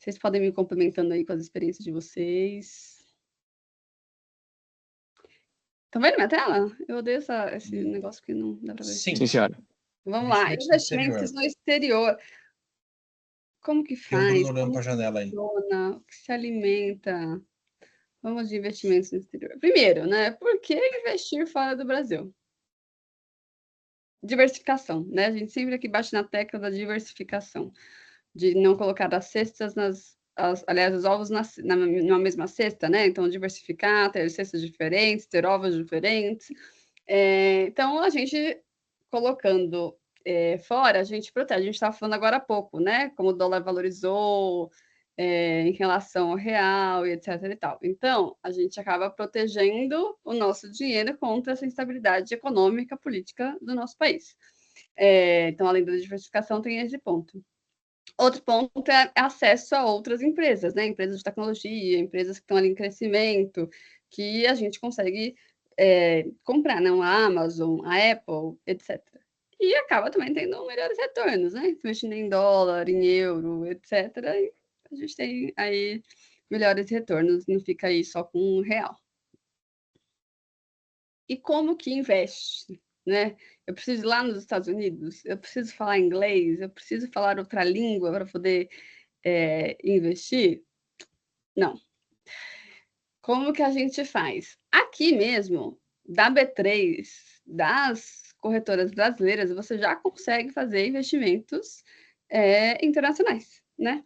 Vocês podem me complementando aí com as experiências de vocês. Estão vendo minha tela? Eu odeio esse negócio que não dá para ver. Sim. Sim, senhora. Vamos lá. Investimentos no exterior. Como que Tem o faz? Bruno olhando Como para a janela aí. funciona? O que se alimenta? Vamos de investimentos no exterior. Primeiro, né? Por que investir fora do Brasil? Diversificação, né? A gente sempre aqui bate na tecla da diversificação, de não colocar as cestas aliás, os ovos numa mesma cesta, né? Então, diversificar, ter cestas diferentes, ter ovos diferentes. Então, a gente colocando fora, a gente protege. A gente estava falando agora há pouco, né? Como o dólar valorizou em relação ao real e etc. e tal. Então, a gente acaba protegendo o nosso dinheiro contra essa instabilidade econômica, política do nosso país. Então, além da diversificação, tem esse ponto. Outro ponto é acesso a outras empresas, né? Empresas de tecnologia, empresas que estão ali em crescimento, que a gente consegue comprar, não? A Amazon, a Apple, etc. E acaba também tendo melhores retornos, né? Investindo em dólar, em euro, etc. E a gente tem aí melhores retornos, não fica aí só com R$1. E como que investe, né? Eu preciso ir lá nos Estados Unidos, eu preciso falar inglês, eu preciso falar outra língua para poder investir? Não. Como que a gente faz? Aqui mesmo, da B3, das corretoras brasileiras, você já consegue fazer investimentos internacionais, né?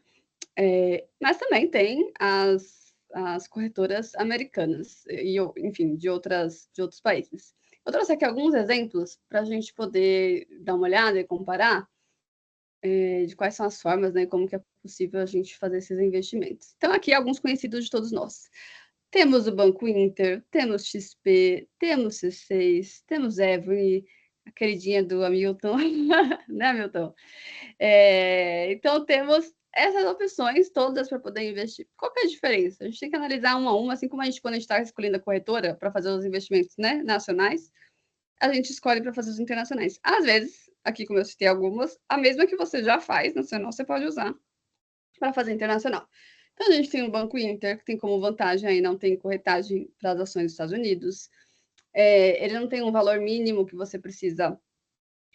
Mas também tem as corretoras americanas, e, enfim, de outros países. Eu trouxe aqui alguns exemplos para a gente poder dar uma olhada e comparar de quais são as formas, né, como que é possível a gente fazer esses investimentos. Então, aqui alguns conhecidos de todos nós. Temos o Banco Inter, temos XP, temos C6, temos Every, a queridinha do Hamilton, né, Hamilton? Então, temos essas opções todas para poder investir. Qual que é a diferença? A gente tem que analisar uma a uma, assim como a gente, quando a gente está escolhendo a corretora para fazer os investimentos, né, nacionais, a gente escolhe para fazer os internacionais. Às vezes, aqui como eu citei algumas, a mesma que você já faz nacional, você pode usar para fazer internacional. Então, a gente tem o Banco Inter, que tem como vantagem aí não tem corretagem para as ações dos Estados Unidos. Ele não tem um valor mínimo que você precisa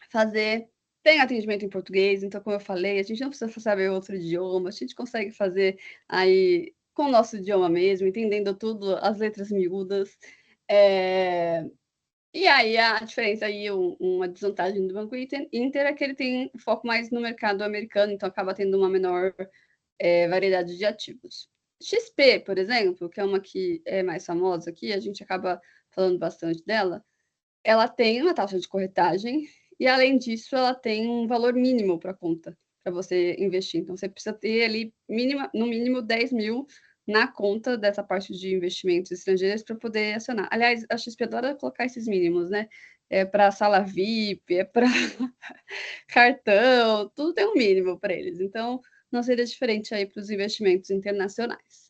fazer. Tem atendimento em português, então, como eu falei, a gente não precisa saber outro idioma, a gente consegue fazer aí com o nosso idioma mesmo, entendendo tudo, as letras miúdas. E aí a diferença aí, uma desvantagem do Banco Inter é que ele tem foco mais no mercado americano, então acaba tendo uma menor variedade de ativos. XP, por exemplo, que é uma que é mais famosa aqui, a gente acaba falando bastante dela, ela tem uma taxa de corretagem e, além disso, ela tem um valor mínimo para a conta, para você investir. Então, você precisa ter ali, no mínimo, 10 mil na conta dessa parte de investimentos estrangeiros para poder acionar. Aliás, a XP adora colocar esses mínimos, né? É para sala VIP, é para cartão, tudo tem um mínimo para eles. Então, não seria diferente aí para os investimentos internacionais.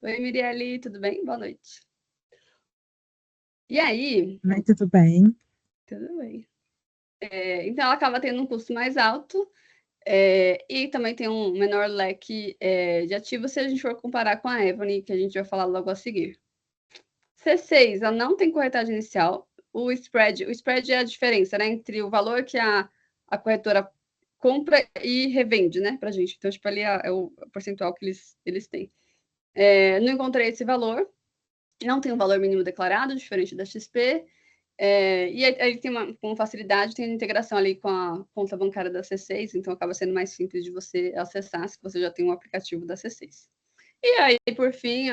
Oi, Mirielle, tudo bem? Boa noite. E aí... Oi, tudo bem? Tudo bem. Então, ela acaba tendo um custo mais alto e também tem um menor leque de ativos se a gente for comparar com a Evony, que a gente vai falar logo a seguir. C6, ela não tem corretagem inicial. O spread é a diferença, né, entre o valor que a corretora compra e revende, né, para a gente. Então, tipo, ali é o percentual que eles têm. Não encontrei esse valor. Não tem um valor mínimo declarado, diferente da XP. E aí tem com facilidade, tem integração ali com a conta bancária da C6, então acaba sendo mais simples de você acessar se você já tem um aplicativo da C6. E aí, por fim,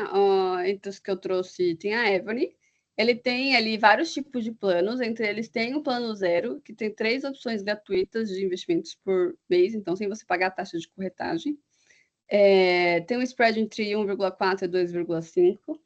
entre os que eu trouxe, tem a Evony. Ele tem ali vários tipos de planos, entre eles tem o plano zero, que tem 3 opções gratuitas de investimentos por mês, então sem você pagar a taxa de corretagem. Tem um spread entre 1,4 e 2,5.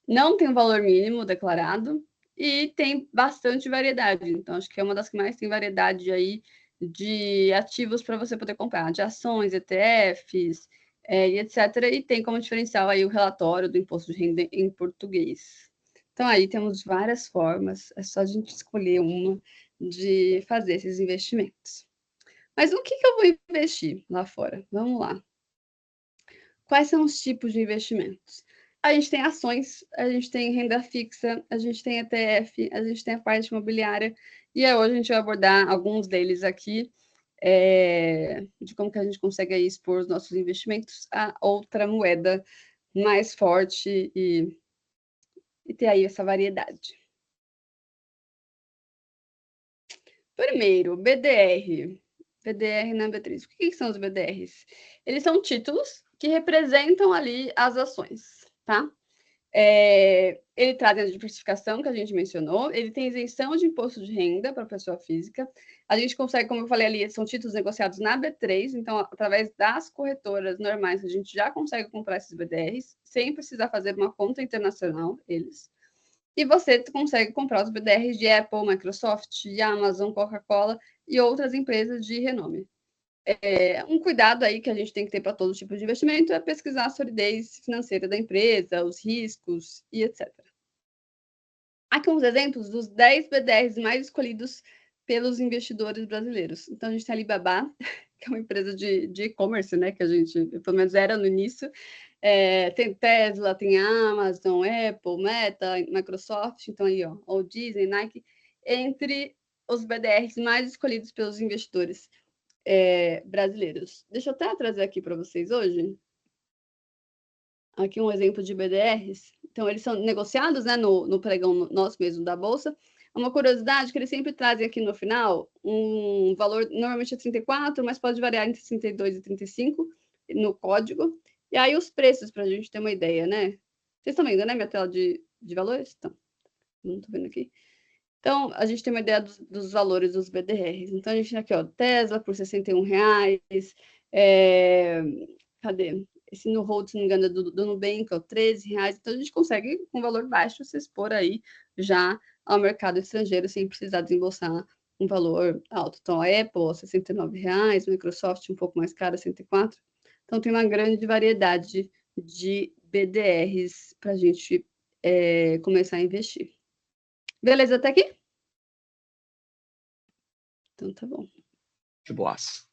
Não tem um valor mínimo declarado e tem bastante variedade. Então, acho que é uma das que mais tem variedade aí de ativos para você poder comprar, de ações, ETFs, e etc. E tem como diferencial aí o relatório do imposto de renda em português. Então, aí temos várias formas, é só a gente escolher uma de fazer esses investimentos. Mas no que eu vou investir lá fora? Vamos lá. Quais são os tipos de investimentos? A gente tem ações, a gente tem renda fixa, a gente tem ETF, a gente tem a parte imobiliária, e hoje a gente vai abordar alguns deles aqui, de como que a gente consegue aí expor os nossos investimentos a outra moeda mais forte e ter aí essa variedade. Primeiro, BDR. BDR na B3. O que são os BDRs? Eles são títulos que representam ali as ações, tá? Ele traz a diversificação que a gente mencionou, ele tem isenção de imposto de renda para a pessoa física. A gente consegue, como eu falei ali, são títulos negociados na B3, então, através das corretoras normais, a gente já consegue comprar esses BDRs, sem precisar fazer uma conta internacional, eles. E você consegue comprar os BDRs de Apple, Microsoft, Amazon, Coca-Cola e outras empresas de renome. Um cuidado aí que a gente tem que ter para todo tipo de investimento é pesquisar a solidez financeira da empresa, os riscos e etc. Aqui uns exemplos dos 10 BDRs mais escolhidos pelos investidores brasileiros. Então, a gente tem a Alibaba, que é uma empresa de e-commerce, né, que a gente, pelo menos era no início. Tem Tesla, tem Amazon, Apple, Meta, Microsoft, então aí, ó, Walt Disney, Nike, entre os BDRs mais escolhidos pelos investidores brasileiros. Deixa eu até trazer aqui para vocês hoje. Aqui um exemplo de BDRs. Então, eles são negociados, né, no pregão nosso mesmo da Bolsa. Uma curiosidade que eles sempre trazem aqui no final um valor, normalmente é 34, mas pode variar entre 32 e 35 no código. E aí os preços, para a gente ter uma ideia, né? Vocês estão vendo, né, minha tela de valores? Então, não estou vendo aqui. Então, a gente tem uma ideia dos valores dos BDRs. Então, a gente tem aqui, ó, Tesla por R$61. Cadê? Esse no hold, se não me engano, é do Nubank, ó, R$13. Então, a gente consegue, com valor baixo, se expor aí já ao mercado estrangeiro, sem precisar desembolsar um valor alto. Então, a Apple, R$69, Microsoft um pouco mais cara, 104. Então, tem uma grande variedade de BDRs para a gente começar a investir. Beleza até aqui? Então tá bom. De boas.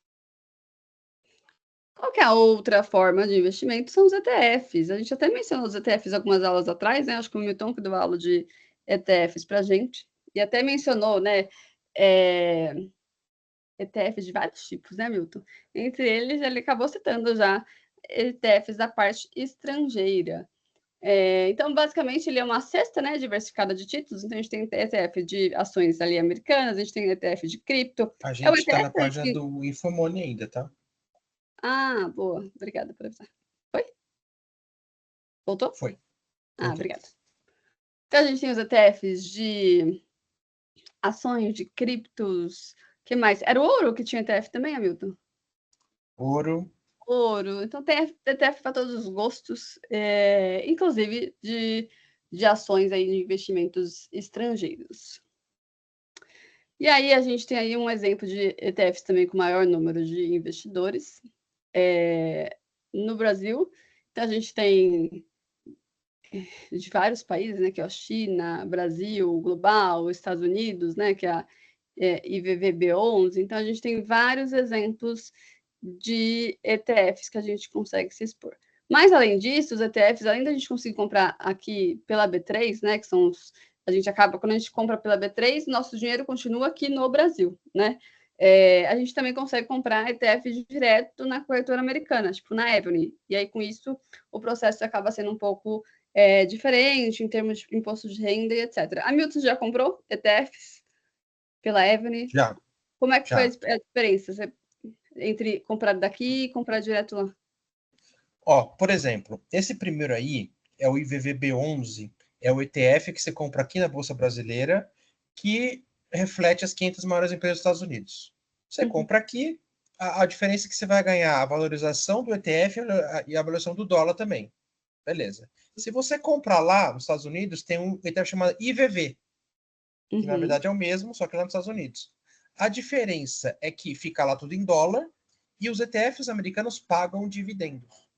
Qual que é a outra forma de investimento? São os ETFs. A gente até mencionou os ETFs algumas aulas atrás, né? Acho que o Milton que deu aula de ETFs para a gente. E até mencionou, né? ETFs de vários tipos, né, Milton? Entre eles, ele acabou citando já ETFs da parte estrangeira. Então, basicamente, ele é uma cesta, né, diversificada de títulos. Então, a gente tem ETF de ações ali americanas, a gente tem ETF de cripto. A O gente está ETF na página do Infomoney ainda, tá? Ah, boa. Obrigada por avisar. Foi? Voltou? Foi. Obrigada. Então, a gente tem os ETFs de ações, de criptos. O que mais? Era o ouro que tinha ETF também, Hamilton? Ouro. Ouro. Então, tem ETF para todos os gostos, inclusive de ações aí de investimentos estrangeiros. E aí, a gente tem aí um exemplo de ETFs também com maior número de investidores no Brasil. Então, a gente tem de vários países, né, que é a China, Brasil, Global, Estados Unidos, né, que é a IVVB11. Então, a gente tem vários exemplos de ETFs que a gente consegue se expor. Mas, além disso, os ETFs, além da gente conseguir comprar aqui pela B3, né, que são os... A gente acaba, quando a gente compra pela B3, nosso dinheiro continua aqui no Brasil, né? A gente também consegue comprar ETF direto na corretora americana, tipo na Ebony. E aí, com isso, o processo acaba sendo um pouco diferente em termos de imposto de renda e etc. Hamilton já comprou ETFs pela Ebony? Já. Como é que foi a diferença entre comprar daqui e comprar direto lá? Ó, por exemplo, esse primeiro aí é o IVVB11, é o ETF que você compra aqui na Bolsa Brasileira, que reflete as 500 maiores empresas dos Estados Unidos. Você compra aqui, a diferença é que você vai ganhar a valorização do ETF e a valorização do dólar também. Beleza. Se você comprar lá nos Estados Unidos, tem um ETF chamado IVV, que na verdade é o mesmo, só que lá nos Estados Unidos. A diferença é que fica lá tudo em dólar e os ETFs americanos pagam dividendos.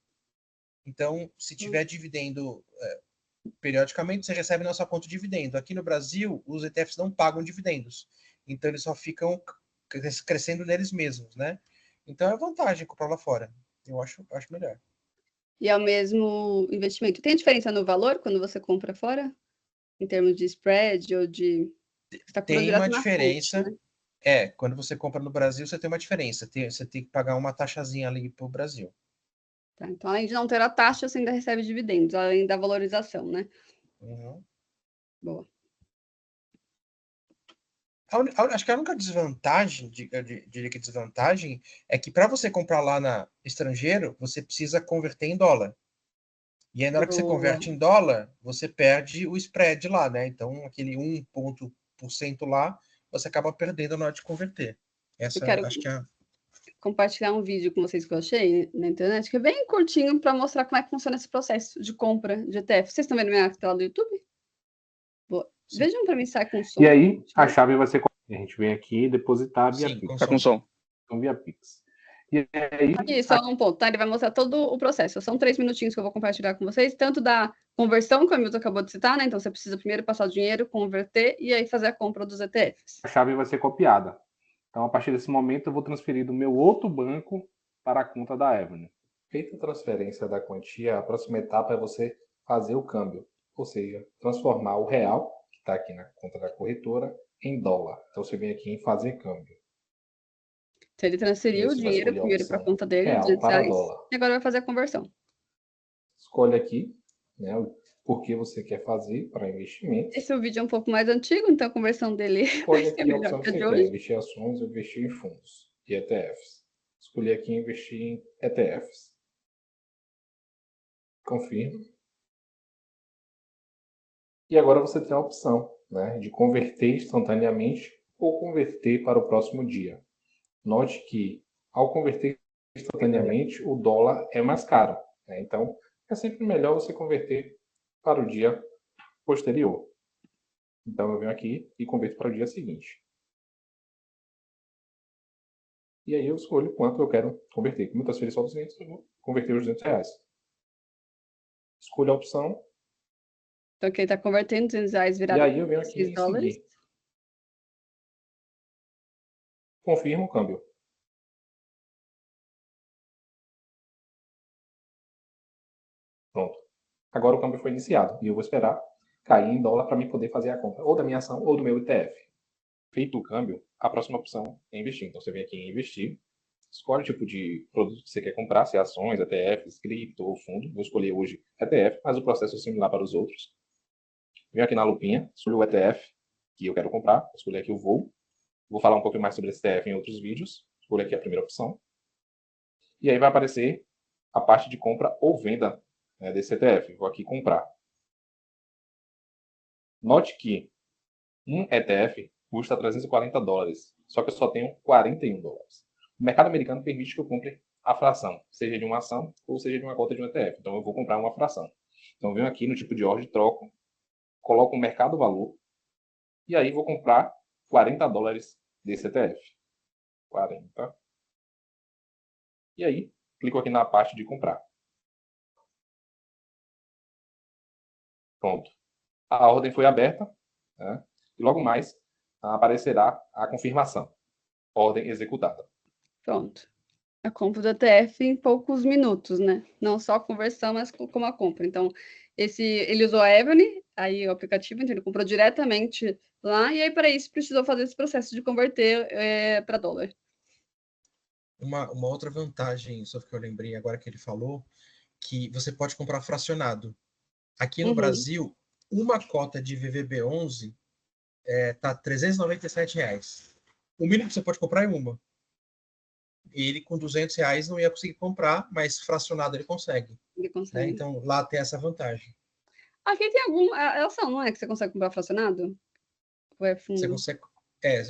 Então, se tiver dividendo periodicamente, você recebe na sua conta de dividendo. Aqui no Brasil, os ETFs não pagam dividendos. Então, eles só ficam crescendo neles mesmos, né? Então é vantagem comprar lá fora. Eu acho melhor. E é o mesmo investimento. Tem diferença no valor quando você compra fora? Em termos de spread ou de... Você está comprando Tem uma direto na fonte, diferença. né? Quando você compra no Brasil, você tem uma diferença. Você tem que pagar uma taxazinha ali pro Brasil. Tá, então, além de não ter a taxa, você ainda recebe dividendos, além da valorização, né? Uhum. Boa. Acho que a única desvantagem, diria que desvantagem, é que para você comprar lá na estrangeiro, você precisa converter em dólar. E aí, na hora que você Boa. converte em dólar, você perde o spread lá, né? Então, aquele 1% lá, você acaba perdendo na hora de converter. Eu Essa, quero acho que é. compartilhar um vídeo com vocês que eu achei na internet, que é bem curtinho, para mostrar como é que funciona esse processo de compra de ETF. Vocês estão vendo minha tela do YouTube? Boa. Sim, Vejam para mim se sai com som. E aí, a chave vai ser. A gente vem aqui e depositar via sim, com Pix. Tá com som. Então, via Pix. E aí, Aqui, só um ponto, tá? Ele vai mostrar todo o processo. São 3 minutinhos que eu vou compartilhar com vocês, tanto da conversão, que o Hamilton acabou de citar, né? Então, você precisa primeiro passar o dinheiro, converter e aí fazer a compra dos ETFs. a chave vai ser copiada. Então, a partir desse momento, eu vou transferir do meu outro banco para a conta da Avenue. Feita a transferência da quantia, a próxima etapa é você fazer o câmbio, ou seja, transformar o real, que está aqui na conta da corretora, em dólar. Então, você vem aqui em fazer câmbio. Então, ele transferiu o Você vai dinheiro escolher a primeiro para a opção conta dele, real 200 para reais, dólar. e agora vai fazer a conversão. Escolhe aqui, né, o porquê você quer fazer para investimentos. Esse vídeo é um pouco mais antigo, então a conversão dele vai Escolhe ser aqui a melhor opção que que a de você quer, hoje. investir em ações ou investir em fundos e ETFs. Escolhi aqui investir em ETFs. Confirmo. E agora você tem a opção, né, de converter instantaneamente ou converter para o próximo dia. Note que, ao converter instantaneamente, o dólar é mais caro, né? Então, é sempre melhor você converter para o dia posterior. Então, eu venho aqui e converto para o dia seguinte. E aí eu escolho quanto eu quero converter. Como eu transferi só 200, eu vou converter os 200 reais. Escolho a opção. Então, aqui ele está convertendo 200 reais E virado aí eu venho para aqui 6 em dólares. seguir. Confirmo o câmbio. Pronto. Agora o câmbio foi iniciado e eu vou esperar cair em dólar para mim poder fazer a compra ou da minha ação ou do meu ETF. Feito o câmbio, a próxima opção é investir. Então você vem aqui em investir, escolhe o tipo de produto que você quer comprar, se é ações, ETFs, cripto ou fundo. Vou escolher hoje ETF, mas o processo é similar para os outros. Venho aqui na lupinha, escolho o ETF que eu quero comprar, escolher aqui o voo. Vou falar um pouco mais sobre esse ETF em outros vídeos. Escolho aqui a primeira opção. E aí vai aparecer a parte de compra ou venda, né, desse ETF. Vou aqui comprar. Note que um ETF custa 340 dólares, só que eu só tenho 41 dólares. O mercado americano permite que eu compre a fração, seja de uma ação ou seja de uma cota de um ETF. Então eu vou comprar uma fração. Então eu venho aqui no tipo de ordem, troco, coloco o mercado valor e aí vou comprar 40 dólares desse ETF. 40. E aí, clico aqui na parte de comprar. Pronto. A ordem foi aberta, né? E logo mais aparecerá a confirmação. Ordem executada. Pronto. A compra do ETF em poucos minutos, né? Não só a conversão, mas como a compra. Então, ele usou a Avenue, aí o aplicativo, então ele comprou diretamente lá, e aí para isso precisou fazer esse processo de converter para dólar. Uma outra vantagem, só que eu lembrei agora que ele falou, que você pode comprar fracionado. Aqui no Brasil, uma cota de VVB11 tá R$ 397 reais. O mínimo que você pode comprar é uma. Ele com R$ 200 não ia conseguir comprar, mas fracionado ele consegue. Ele Né? consegue. Então lá tem essa vantagem. Aqui tem algum. É ação, não é? Que você consegue comprar fracionado? Ou é fundo? Você consegue. É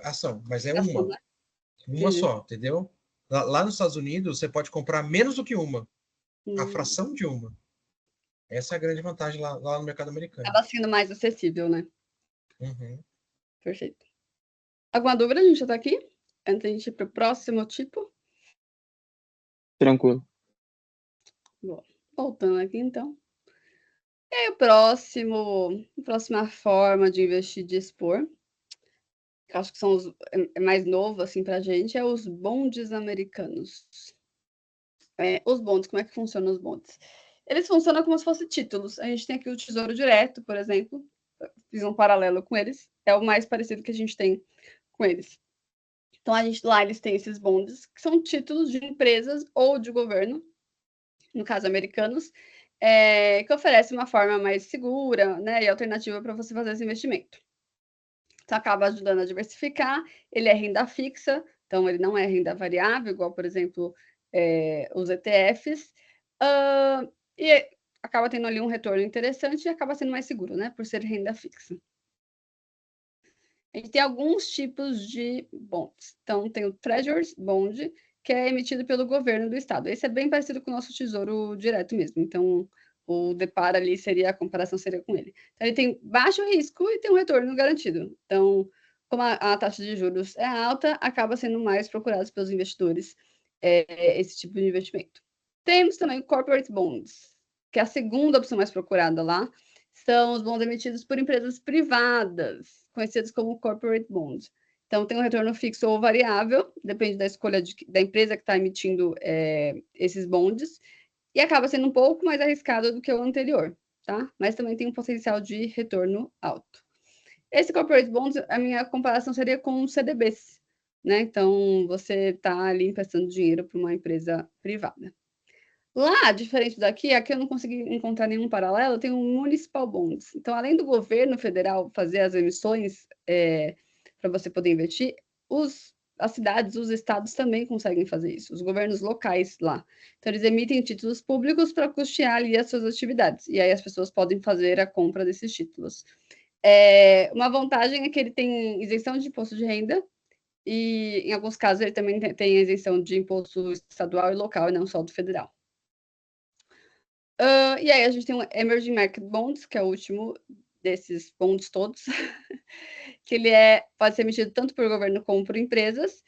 ação, mas é Ação, uma. né? Uma Entendi. só, entendeu? Lá nos Estados Unidos, você pode comprar menos do que uma. A Hum. fração de uma. Essa é a grande vantagem lá no mercado americano. Acaba sendo mais acessível, né? Uhum. Perfeito. Alguma dúvida? A gente já tá aqui? Antes da gente ir para o próximo tipo? Tranquilo. Bom, voltando aqui, então. E aí, a próxima forma de investir, de expor, que eu acho que são é mais novo assim, para a gente, é os bondes americanos. Os bondes, como é que funcionam os bondes? Eles funcionam como se fossem títulos. A gente tem aqui o Tesouro Direto, por exemplo, fiz um paralelo com eles, é o mais parecido que a gente tem com eles. Então, lá eles têm esses bondes, que são títulos de empresas ou de governo, no caso americanos, que oferecem uma forma mais segura, né, e alternativa para você fazer esse investimento. Então, acaba ajudando a diversificar, ele é renda fixa, então ele não é renda variável, igual, por exemplo, os ETFs, e acaba tendo ali um retorno interessante e acaba sendo mais seguro, né, por ser renda fixa. A gente tem alguns tipos de bonds. Então, tem o Treasury Bond, que é emitido pelo governo do estado. Esse é bem parecido com o nosso Tesouro Direto mesmo. Então, o deparo ali seria, a comparação seria com ele. Então, ele tem baixo risco e tem um retorno garantido. Então, como a taxa de juros é alta, acaba sendo mais procurado pelos investidores esse tipo de investimento. Temos também o Corporate Bonds, que é a segunda opção mais procurada lá. São os bons emitidos por empresas privadas, conhecidos como corporate bonds. Então, tem um retorno fixo ou variável, depende da escolha da empresa que está emitindo esses bonds, e acaba sendo um pouco mais arriscado do que o anterior, tá? Mas também tem um potencial de retorno alto. Esse corporate bonds, a minha comparação seria com CDBs, né? Então, você está ali emprestando dinheiro para uma empresa privada. Lá, diferente daqui, aqui eu não consegui encontrar nenhum paralelo, tem um municipal bonds. Então, além do governo federal fazer as emissões para você poder investir, as cidades, os estados também conseguem fazer isso, os governos locais lá. Então, eles emitem títulos públicos para custear ali as suas atividades. E aí as pessoas podem fazer a compra desses títulos. Uma vantagem é que ele tem isenção de imposto de renda, e em alguns casos ele também tem isenção de imposto estadual e local, e não só do federal. E aí a gente tem o Emerging Market Bonds, que é o último desses bonds todos, que ele pode ser emitido tanto por governo como por empresas,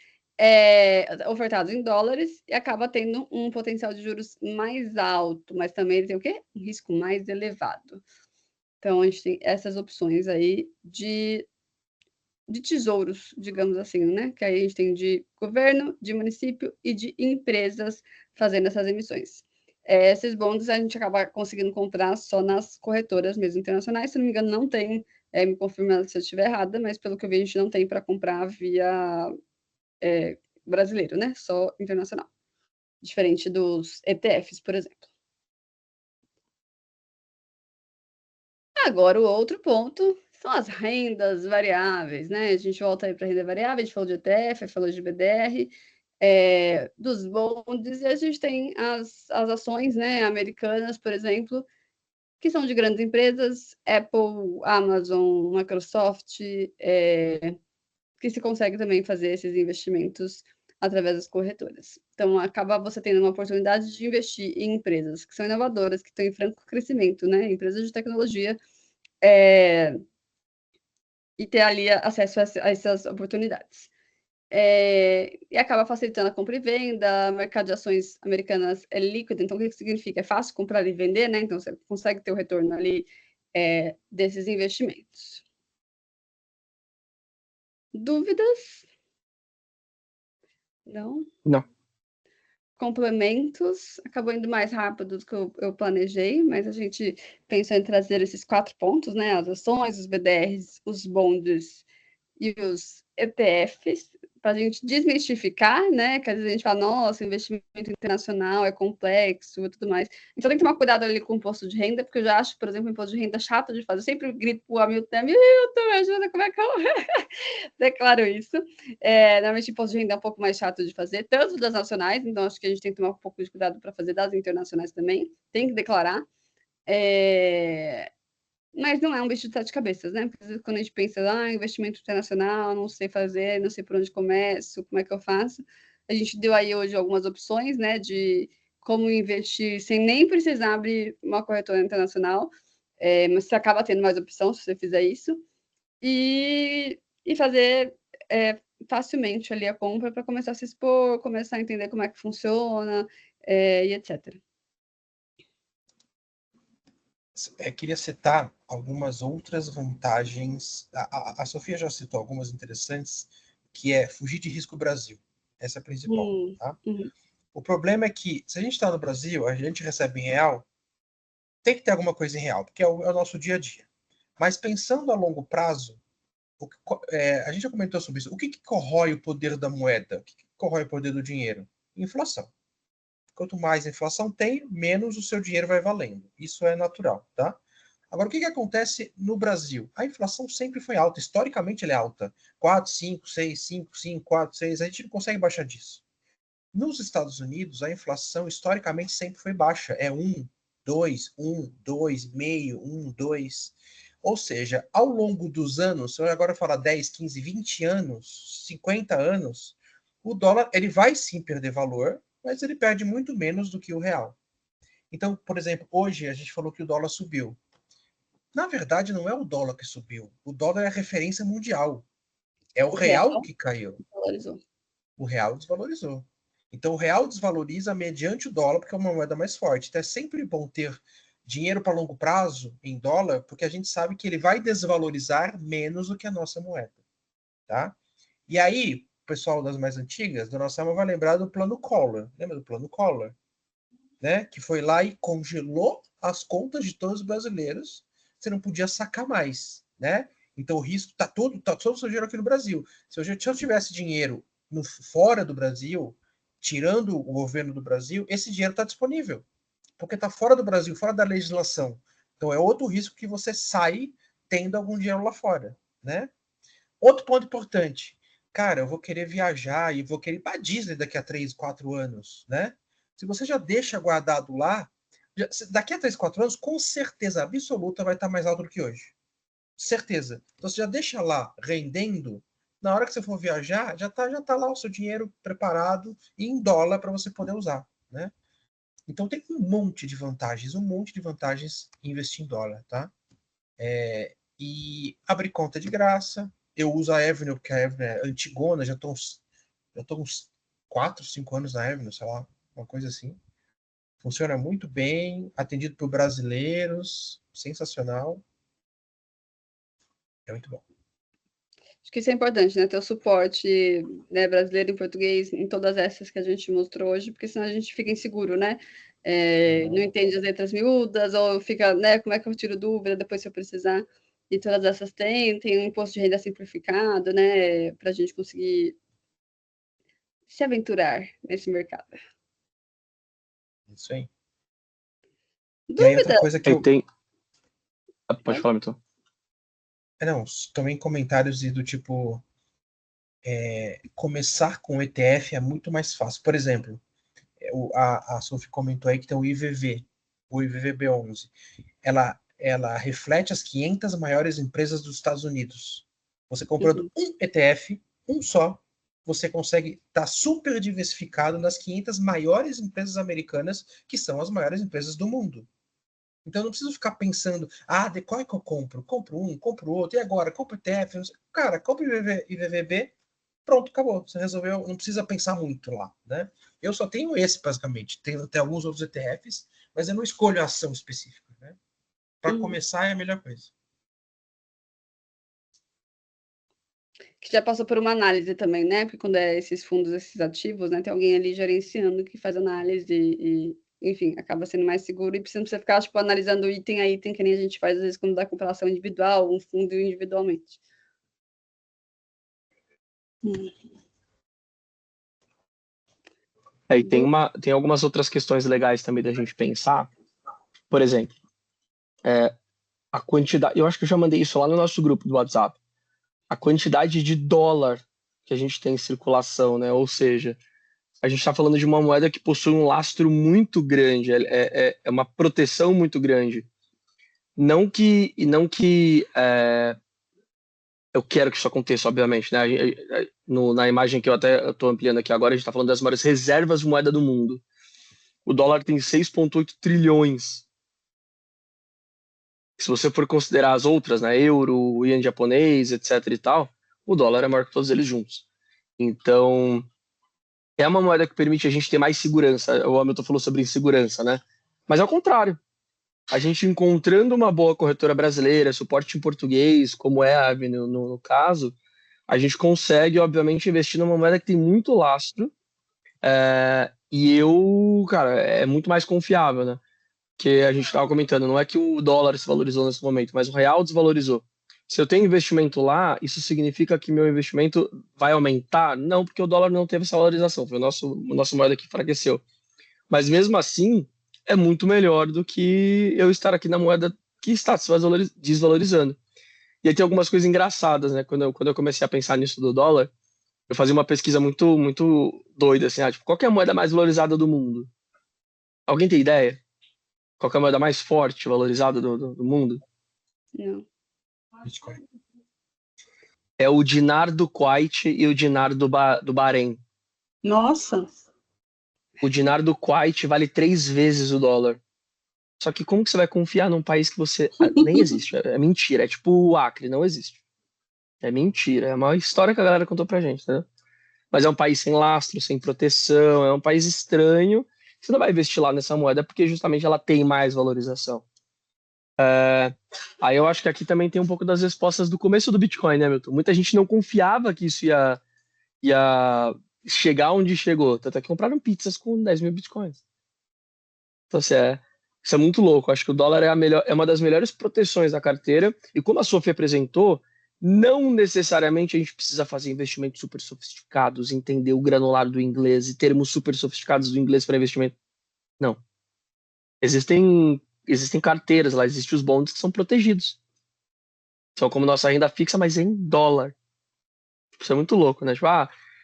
ofertados em dólares, e acaba tendo um potencial de juros mais alto, mas também ele tem o quê? Um risco mais elevado. Então, a gente tem essas opções aí de tesouros, digamos assim, né? Que aí a gente tem de governo, de município e de empresas fazendo essas emissões. Esses bonds a gente acaba conseguindo comprar só nas corretoras mesmo internacionais. Se não me engano, não tem, me confirma se eu estiver errada, mas pelo que eu vi, a gente não tem para comprar via brasileiro, né? Só internacional. Diferente dos ETFs, por exemplo. Agora, o outro ponto são as rendas variáveis, né? A gente volta aí para a renda variável, a gente falou de ETF, falou de BDR, dos bonds, e a gente tem as ações, né, americanas, por exemplo, que são de grandes empresas, Apple, Amazon, Microsoft, que se consegue também fazer esses investimentos através das corretoras. Então, acaba você tendo uma oportunidade de investir em empresas que são inovadoras, que estão em franco crescimento, né? Empresas de tecnologia, e ter ali acesso a essas oportunidades. E acaba facilitando a compra e venda. O mercado de ações americanas é líquido, então o que significa? É fácil comprar e vender, né? Então você consegue ter o retorno ali desses investimentos. Dúvidas? Não? Não. Complementos, acabou indo mais rápido do que eu planejei, mas a gente pensou em trazer esses 4 pontos, né? As ações, os BDRs, os bonds e os ETFs, para a gente desmistificar, né? Que às vezes a gente fala, nossa, investimento internacional é complexo e tudo mais. Então tem que tomar cuidado ali com o imposto de renda, porque eu já acho, por exemplo, o imposto de renda chato de fazer. Eu sempre grito pro Hamilton, me ajuda, como é que eu declaro isso? Normalmente o imposto de renda é um pouco mais chato de fazer, tanto das nacionais, então acho que a gente tem que tomar um pouco de cuidado para fazer das internacionais também, tem que declarar. Mas não é um bicho de 7 cabeças, né? Porque quando a gente pensa, investimento internacional, não sei fazer, não sei por onde começo, como é que eu faço? A gente deu aí hoje algumas opções, né, de como investir sem nem precisar abrir uma corretora internacional, mas você acaba tendo mais opção se você fizer isso, e fazer facilmente ali a compra para começar a se expor, começar a entender como é que funciona, e etc. queria citar algumas outras vantagens. A Sofia já citou algumas interessantes, que é fugir de risco Brasil. Essa é a principal. Tá? Uhum. O problema é que, se a gente está no Brasil, a gente recebe em real, tem que ter alguma coisa em real, porque é o nosso dia a dia. Mas pensando a longo prazo, a gente já comentou sobre isso. O que corrói o poder da moeda? O que corrói o poder do dinheiro? Inflação. Quanto mais inflação tem, menos o seu dinheiro vai valendo. Isso é natural, tá? Agora, o que acontece no Brasil? A inflação sempre foi alta. Historicamente, ela é alta. 4, 5, 6, 5, 5, 4, 6. A gente não consegue baixar disso. Nos Estados Unidos, a inflação historicamente sempre foi baixa. É 1, 2, 1, 2,5, 1, 2. Ou seja, ao longo dos anos, se eu agora falar 10, 15, 20 anos, 50 anos, o dólar ele vai sim perder valor, mas ele perde muito menos do que o real. Então, por exemplo, hoje a gente falou que o dólar subiu. Na verdade, não é o dólar que subiu. O dólar é a referência mundial. É o O real real que caiu. valorizou. O real desvalorizou. Então, o real desvaloriza mediante o dólar, porque é uma moeda mais forte. Então, é sempre bom ter dinheiro para longo prazo em dólar, porque a gente sabe que ele vai desvalorizar menos do que a nossa moeda. Tá? E aí, o pessoal das mais antigas, do nosso vai lembrar do plano Collor. Lembra do plano Collor? Né? Que foi lá e congelou as contas de todos os brasileiros. Você não podia sacar mais. Né? Então, o risco está todo o seu dinheiro aqui no Brasil. Se eu tivesse dinheiro fora do Brasil, tirando o governo do Brasil, esse dinheiro está disponível, porque está fora do Brasil, fora da legislação. Então é outro risco que você sai tendo algum dinheiro lá fora, né? Outro ponto importante, cara, eu vou querer viajar e vou querer ir para Disney daqui a 3, 4 anos, né? Se você já deixa guardado lá, daqui a 3, 4 anos, com certeza absoluta vai estar mais alto do que hoje. Certeza. Então você já deixa lá rendendo. Na hora que você for viajar, já tá lá o seu dinheiro preparado e em dólar para você poder usar, né? Então tem um monte de vantagens em investir em dólar, tá? E abrir conta de graça. Eu uso a Avenue, porque a Avenue é antigona, já tô uns 4, 5 anos na Avenue, sei lá, uma coisa assim. Funciona muito bem, atendido por brasileiros, sensacional. É muito bom. Acho que isso é importante, né? Ter o suporte, né, brasileiro em português em todas essas que a gente mostrou hoje, porque senão a gente fica inseguro, né? Não entende as letras miúdas, ou fica, né? Como é que eu tiro dúvida depois se eu precisar? E todas essas tem um imposto de renda simplificado, né? Para a gente conseguir se aventurar nesse mercado. Isso aí. E aí, outra Dúvida? coisa que Aí eu. tem. Pode falar, então. Não, também comentários do tipo. Começar com o ETF é muito mais fácil. Por exemplo, a Sophie comentou aí que tem o IVV, o IVVB11. Ela reflete as 500 maiores empresas dos Estados Unidos. Você comprando um ETF, um só, você consegue estar super diversificado nas 500 maiores empresas americanas, que são as maiores empresas do mundo. Então eu não preciso ficar pensando, de qual é que eu compro? Compro um, compro outro, e agora? Compro ETF? Cara, compra IVVB, pronto, acabou. Você resolveu, não precisa pensar muito lá, né? Eu só tenho esse, basicamente. Tem alguns outros ETFs, mas eu não escolho a ação específica, né? Para começar é a melhor coisa. Que já passou por uma análise também, né? Porque quando é esses fundos, esses ativos, né? Tem alguém ali gerenciando que faz análise e enfim, acaba sendo mais seguro e precisa você ficar, tipo, analisando item a item, que nem a gente faz, às vezes, quando dá comparação individual, um fundo individualmente. E tem algumas outras questões legais também da gente pensar. Por exemplo, a quantidade. Eu acho que eu já mandei isso lá no nosso grupo do WhatsApp. A quantidade de dólar que a gente tem em circulação, né? Ou seja, a gente está falando de uma moeda que possui um lastro muito grande, é uma proteção muito grande. Não que eu quero que isso aconteça, obviamente, né? Na imagem que eu até estou ampliando aqui agora, a gente está falando das maiores reservas de moeda do mundo. O dólar tem 6,8 trilhões. Se você for considerar as outras, né, euro, ien japonês, etc e tal, o dólar é maior que todos eles juntos. Então, é uma moeda que permite a gente ter mais segurança. O Hamilton falou sobre insegurança, né? Mas é o contrário. a gente encontrando uma boa corretora brasileira, suporte em português, como é a Avenue no caso, a gente consegue, obviamente, investir numa moeda que tem muito lastro. Cara, é muito mais confiável, né? Que a gente estava comentando, não é que o dólar se valorizou nesse momento, mas o real desvalorizou. Se eu tenho investimento lá, isso significa que meu investimento vai aumentar? Não, porque o dólar não teve essa valorização, foi a nossa moeda que enfraqueceu. Mas mesmo assim, é muito melhor do que eu estar aqui na moeda que está se desvalorizando. E aí tem algumas coisas engraçadas, né? Quando eu comecei a pensar nisso do dólar, eu fazia uma pesquisa muito doida, assim, tipo, qual que é a moeda mais valorizada do mundo? Alguém tem ideia? Qual que é a moeda mais forte, valorizada do mundo? Não. Bitcoin. É o dinar do Kuwait e o dinar do Bahrein. Nossa. O dinar do Kuwait vale 3 vezes o dólar. Só que como que você vai confiar num país que você nem existe? É mentira. É tipo o Acre, não existe. É mentira. É a maior história que a galera contou pra gente, entendeu? Mas é um país sem lastro, sem proteção, é um país estranho. Você não vai investir lá nessa moeda porque justamente ela tem mais valorização. Aí eu acho que aqui também tem um pouco das respostas do começo do Bitcoin, né, Milton? Muita gente não confiava que isso ia chegar onde chegou. Tanto é que compraram pizzas com 10 mil Bitcoins. Então, assim, isso é muito louco. Acho que o dólar é uma das melhores proteções da carteira. E como a Sophie apresentou, não necessariamente a gente precisa fazer investimentos super sofisticados, entender o granular do inglês e termos super sofisticados do inglês para investimento. Não. Existem carteiras lá, existem os bonds que são protegidos. São como nossa renda fixa, mas em dólar. Isso é muito louco, né? Tipo,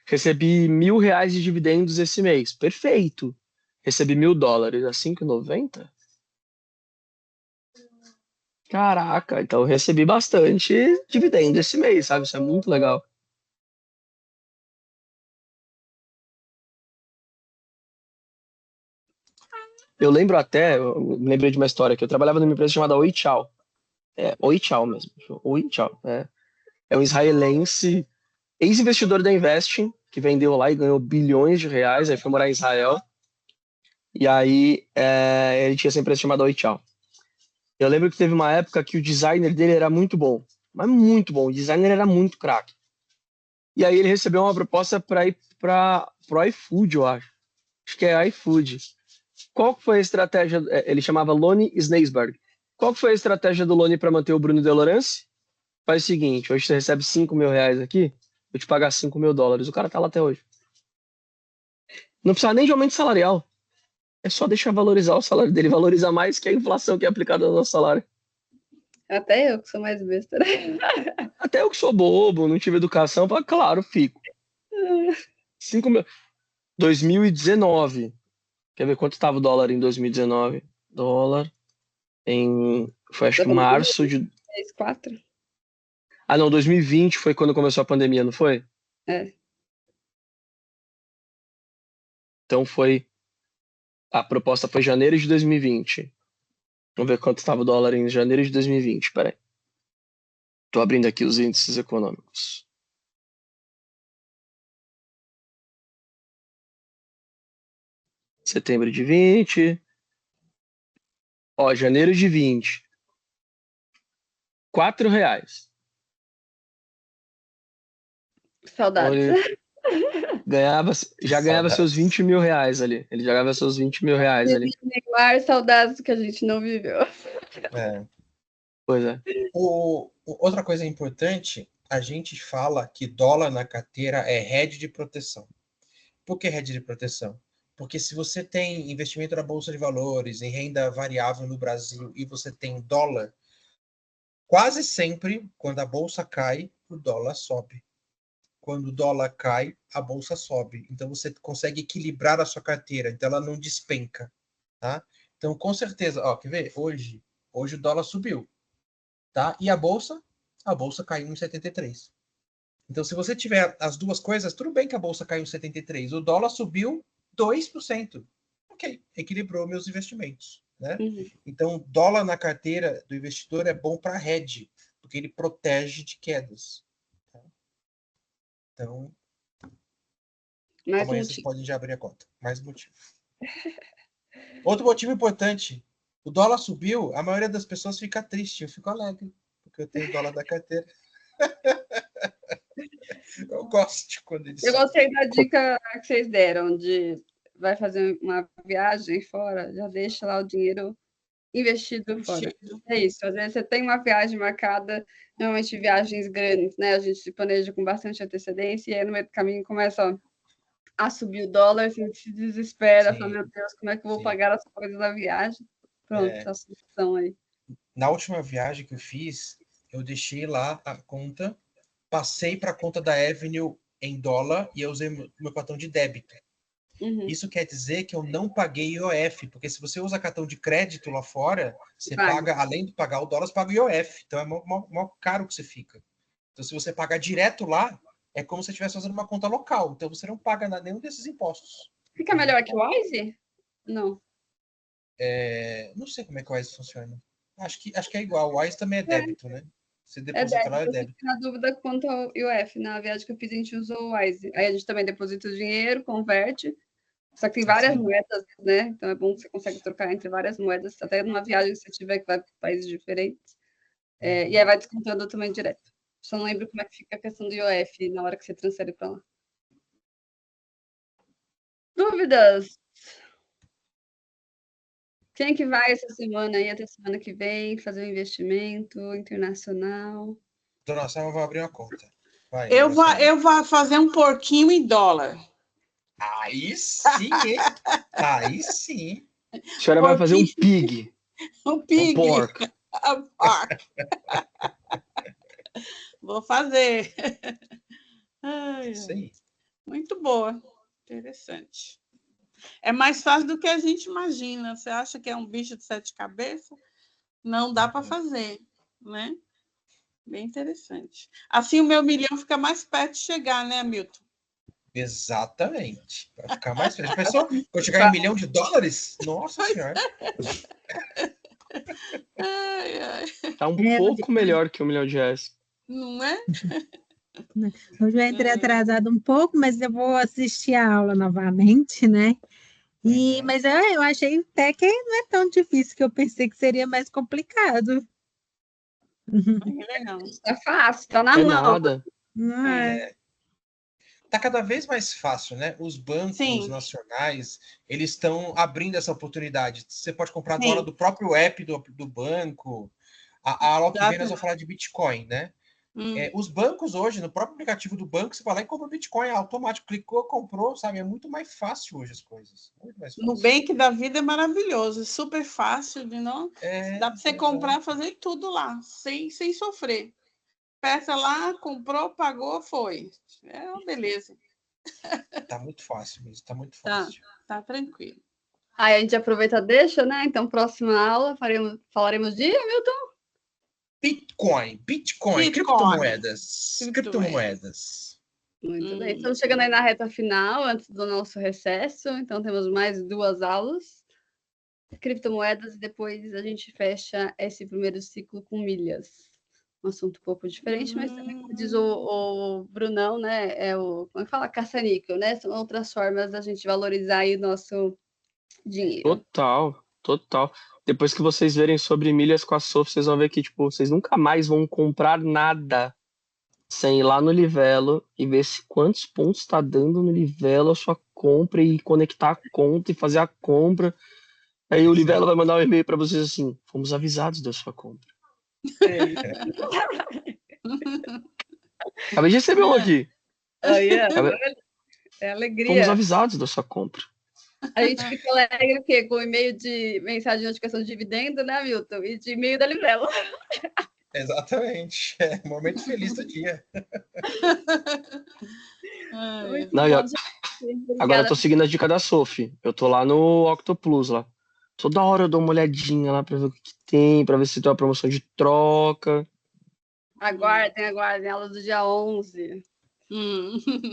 recebi R$ 1.000 de dividendos esse mês. Perfeito. Recebi $1.000 a 5,90. Caraca, então eu recebi bastante dividendo esse mês, sabe? Isso é muito legal. Eu lembro até, eu me lembrei de uma história que eu trabalhava numa empresa chamada Oi Tchau. É, Oi Tchau mesmo. Oi Tchau. É um israelense, ex-investidor da Investing, que vendeu lá e ganhou bilhões de reais, aí foi morar em Israel. E aí ele tinha essa empresa chamada Oi Tchau. Eu lembro que teve uma época que o designer dele era muito bom, mas muito bom. O designer era muito craque. E aí ele recebeu uma proposta para ir para o iFood, eu acho. Acho que é iFood. Qual que foi a estratégia? Ele chamava Lonnie Sneisberg. Qual que foi a estratégia do Lonnie para manter o Bruno De Laurence? Faz o seguinte: hoje você recebe R$ 5.000 aqui, vou te pagar $5.000. O cara tá lá até hoje. Não precisa nem de aumento salarial. É só deixar valorizar o salário dele, valorizar mais que a inflação que é aplicada no nosso salário. Até eu que sou mais besta. Até eu que sou bobo, não tive educação, claro, fico. 5 mil. 2019. Quer ver quanto estava o dólar em 2019? Dólar foi acho que março de. 3, 4. Ah, não, 2020 foi quando começou a pandemia, não foi? É. Então a proposta foi janeiro de 2020. Vamos ver quanto estava o dólar em janeiro de 2020, peraí. Tô abrindo aqui os índices econômicos. Setembro de 20. Ó, janeiro de 20. R$ 4. Então Saudades. ele já ganhava seus Saudades. R$ 20.000 ali. Ele já ganhava seus R$ 20.000 ali. Neymar, saudades que a gente não viveu. É. Pois é. Outra coisa importante, a gente fala que dólar na carteira é hedge de proteção. Por que hedge de proteção? Porque se você tem investimento na Bolsa de Valores, em renda variável no Brasil, e você tem dólar, quase sempre, quando a Bolsa cai, o dólar sobe. Quando o dólar cai, a Bolsa sobe. Então você consegue equilibrar a sua carteira, então ela não despenca. Tá? Então, com certeza, quer ver? Hoje o dólar subiu. Tá? E a Bolsa? A Bolsa caiu em 73. Então, se você tiver as duas coisas, tudo bem que a bolsa caiu em 73, o dólar subiu 2%. Ok, equilibrou meus investimentos. Né? Uhum. Então, dólar na carteira do investidor é bom para hedge, porque ele protege de quedas. Tá? Então, Mais amanhã vocês motivo. podem já abrir a conta. Mais motivo. Outro motivo importante O dólar subiu, a maioria das pessoas fica triste, eu fico alegre, porque eu tenho dólar da carteira. Eu gosto de quando eles Eu sobem. gostei da dica que vocês deram de vai fazer uma viagem fora, já deixa lá o dinheiro investido fora. É isso, às vezes você tem uma viagem marcada, normalmente viagens grandes, né? A gente se planeja com bastante antecedência e aí no meio do caminho começa a subir o dólar, a gente se desespera, fala, Sim, meu Deus, como é que eu vou sim. pagar as coisas da viagem? Pronto, É. a solução aí. Na última viagem que eu fiz, eu deixei lá a conta, passei para a conta da Avenue em dólar e eu usei meu cartão de débito. Uhum. Isso quer dizer que eu não paguei IOF, porque se você usa cartão de crédito lá fora, você paga, além de pagar o dólar, você paga o IOF. Então é mó caro que você fica. Então, se você pagar direto lá, é como se você estivesse fazendo uma conta local. Então, você não paga nenhum desses impostos. Fica melhor que o Wise? Não. Não sei como é que o Wise funciona. Acho que é igual. O Wise também é débito, né? Você deposita lá, é Eu débito. fiquei na dúvida quanto ao IOF. Na viagem que eu fiz, a gente usou o Wise. Aí a gente também deposita o dinheiro, converte. Só que tem várias moedas, né? Então é bom que você consegue trocar entre várias moedas, até numa viagem que você tiver que vai para países diferentes. E aí vai descontando também direto. Só não lembro como é que fica a questão do IOF na hora que você transfere para lá. Dúvidas? Quem que vai essa semana aí, até semana que vem, fazer um investimento internacional? Dona Selma vai abrir uma conta. Vai, Eu Dona Selma. vou fazer um porquinho em dólar. Aí sim, hein? Aí sim. A senhora vai fazer um Porquinho. pig. Um pig. porco. Vou fazer. Ai, Isso aí. muito boa. Interessante. É mais fácil do que a gente imagina. Você acha que é um bicho de 7 cabeças? Não dá para fazer, né? Bem interessante. Assim o meu milhão fica mais perto de chegar, né, Hamilton? Exatamente. Vai ficar mais feliz. Pensou? Vou chegar em $1 milhão? Nossa Senhora. Ai, ai. Tá um pouco melhor que R$1 milhão. Não é? Hoje eu entrei atrasada um pouco, mas eu vou assistir a aula novamente, né? Mas eu achei até que não é tão difícil, que eu pensei que seria mais complicado. Legal. Tá fácil, tá na É mão. nada. Não é? Tá cada vez mais fácil, né? Os bancos Sim. nacionais, eles estão abrindo essa oportunidade. Você pode comprar Sim. dólar do próprio app do banco. A aula que vem nós Exato. vamos falar de Bitcoin, né? Hum. Os bancos hoje, no próprio aplicativo do banco, você vai lá e compra Bitcoin automático. Clicou, comprou, sabe? É muito mais fácil hoje as coisas. Muito mais fácil. Nubank da vida é maravilhoso, super fácil de não. Dá para você comprar, fazer tudo lá, sem sofrer. Peça lá, comprou, pagou, foi. É uma beleza. Tá muito fácil mesmo, tá muito fácil. Tá tranquilo. Aí a gente aproveita, deixa, né? Então, próxima aula, falaremos de Hamilton. Bitcoin, criptomoedas. Muito bem. Estamos chegando aí na reta final, antes do nosso recesso. Então, temos mais 2 aulas. Criptomoedas, e depois a gente fecha esse primeiro ciclo com milhas. Um assunto um pouco diferente, mas também, como diz o Brunão, né? Como é que fala? Caça-níquel, né? São outras formas da gente valorizar aí o nosso dinheiro. Total. Depois que vocês verem sobre milhas com a Sof, vocês vão ver que, tipo, vocês nunca mais vão comprar nada sem ir lá no Livelo e ver se quantos pontos está dando no Livelo a sua compra e conectar a conta e fazer a compra. Aí o Livelo vai mandar um e-mail para vocês assim: fomos avisados da sua compra. Acabei de receber um aqui. É alegria. Fomos avisados da sua compra. A gente fica alegre o quê? Com e-mail de mensagem de notificação de dividendo, né, Milton? E de e-mail da Livelo. Exatamente. É o momento feliz do dia. Não, agora eu tô seguindo a dica da Sophie. Eu tô lá no Octoplus lá. Toda hora eu dou uma olhadinha lá pra ver o que tem, pra ver se tem uma promoção de troca. Aguardem, aula do dia 11.